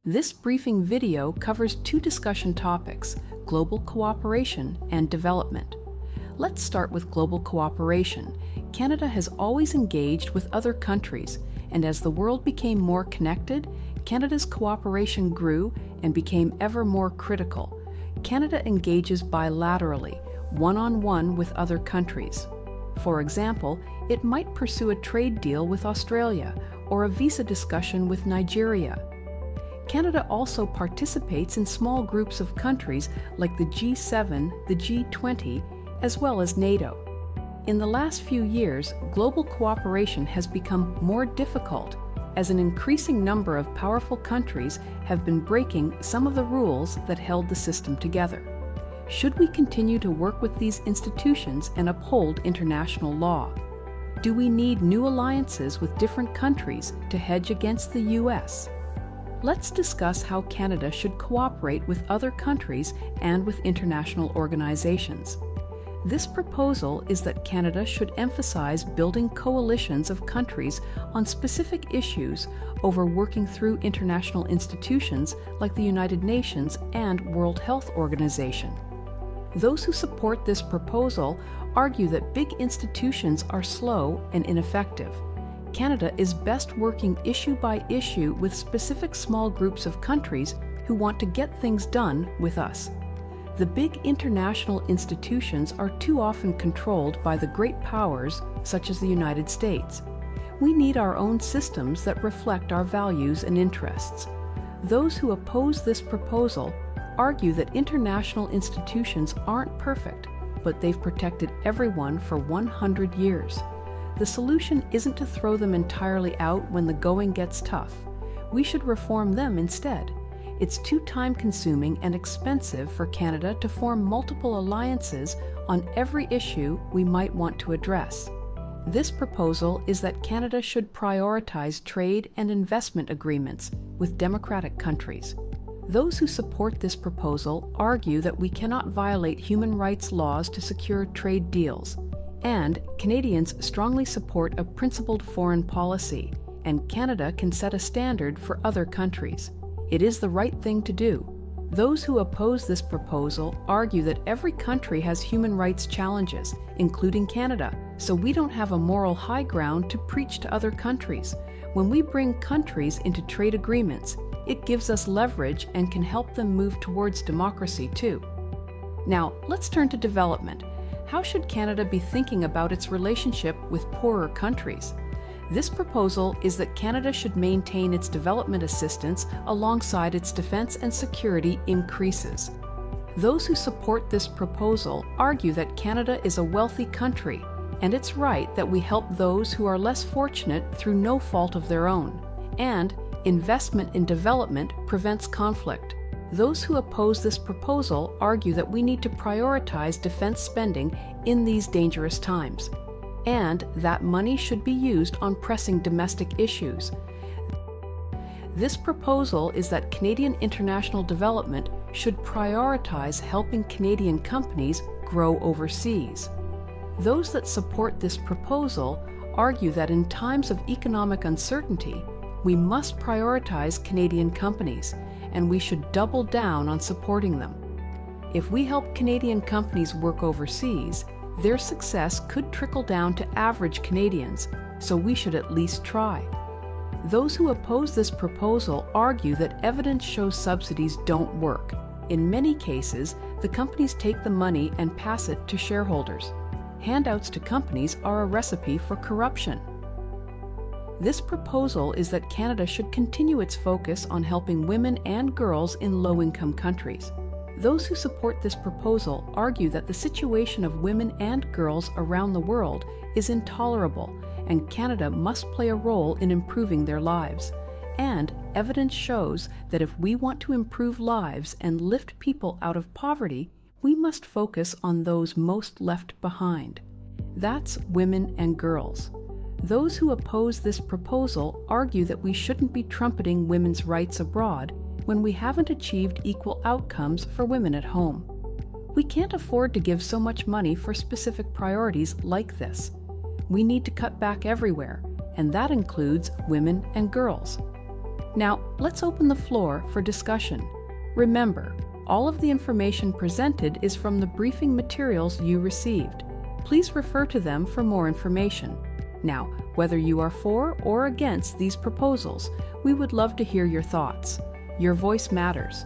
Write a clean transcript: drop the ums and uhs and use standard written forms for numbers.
This briefing video covers two discussion topics: global cooperation and development. Let's start with global cooperation. Canada has always engaged with other countries, and as the world became more connected, Canada's cooperation grew and became ever more critical. Canada engages bilaterally, one-on-one with other countries. For example, it might pursue a trade deal with Australia or a visa discussion with Nigeria. Canada also participates in small groups of countries like the G7, the G20, as well as NATO. In the last few years, global cooperation has become more difficult as an increasing number of powerful countries have been breaking some of the rules that held the system together. Should we continue to work with these institutions and uphold international law? Do we need new alliances with different countries to hedge against the US? Let's discuss how Canada should cooperate with other countries and with international organizations. This proposal is that Canada should emphasize building coalitions of countries on specific issues over working through international institutions like the United Nations and World Health Organization. Those who support this proposal argue that big institutions are slow and ineffective. Canada is best working issue by issue with specific small groups of countries who want to get things done with us. The big international institutions are too often controlled by the great powers, such as the United States. We need our own systems that reflect our values and interests. Those who oppose this proposal argue that international institutions aren't perfect, but they've protected everyone for 100 years. The solution isn't to throw them entirely out when the going gets tough. We should reform them instead. It's too time-consuming and expensive for Canada to form multiple alliances on every issue we might want to address. This proposal is that Canada should prioritize trade and investment agreements with democratic countries. Those who support this proposal argue that we cannot violate human rights laws to secure trade deals, and Canadians strongly support a principled foreign policy, and Canada can set a standard for other countries. It is the right thing to do. Those who oppose this proposal argue that every country has human rights challenges, including Canada, so we don't have a moral high ground to preach to other countries. When we bring countries into trade agreements, it gives us leverage and can help them move towards democracy too. Now, let's turn to development. How should Canada be thinking about its relationship with poorer countries? This proposal is that Canada should maintain its development assistance alongside its defense and security increases. Those who support this proposal argue that Canada is a wealthy country, and it's right that we help those who are less fortunate through no fault of their own. And investment in development prevents conflict. Those who oppose this proposal argue that we need to prioritize defense spending in these dangerous times, and that money should be used on pressing domestic issues. This proposal is that Canadian international development should prioritize helping Canadian companies grow overseas. Those that support this proposal argue that in times of economic uncertainty, we must prioritize Canadian companies, and we should double down on supporting them. If we help Canadian companies work overseas, their success could trickle down to average Canadians, so we should at least try. Those who oppose this proposal argue that evidence shows subsidies don't work. In many cases, the companies take the money and pass it to shareholders. Handouts to companies are a recipe for corruption. This proposal is that Canada should continue its focus on helping women and girls in low-income countries. Those who support this proposal argue that the situation of women and girls around the world is intolerable, and Canada must play a role in improving their lives. And evidence shows that if we want to improve lives and lift people out of poverty, we must focus on those most left behind. That's women and girls. Those who oppose this proposal argue that we shouldn't be trumpeting women's rights abroad when we haven't achieved equal outcomes for women at home. We can't afford to give so much money for specific priorities like this. We need to cut back everywhere, and that includes women and girls. Now, let's open the floor for discussion. Remember, all of the information presented is from the briefing materials you received. Please refer to them for more information. Now, whether you are for or against these proposals, we would love to hear your thoughts. Your voice matters.